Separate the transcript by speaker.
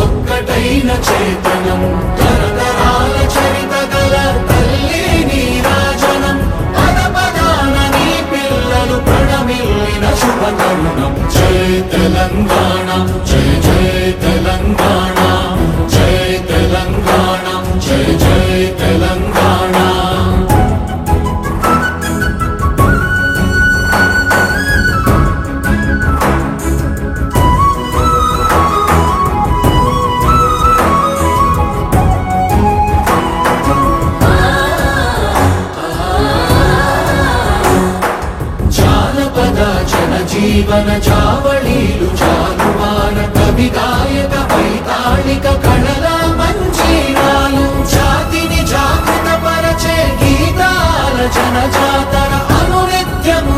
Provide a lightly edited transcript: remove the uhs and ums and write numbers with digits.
Speaker 1: ఒక్కటైన చేతనం తరతరాల చరిత గల తల్లి నీరాజనం పద పదాన నీ పిల్లలు ప్రణమిల్లిన శుభ తరుణం జై తెలంగాణ జై జై తెలంగాణ జై తెలంగాణ జై జై తెలంగాణ జీవన చావళీలు చాలువాన కవి గాయక వైతాళిక కళల మంజీరాలు జాతిని జాగృత పరచే గీతాల జన జాతర అనునిత్యము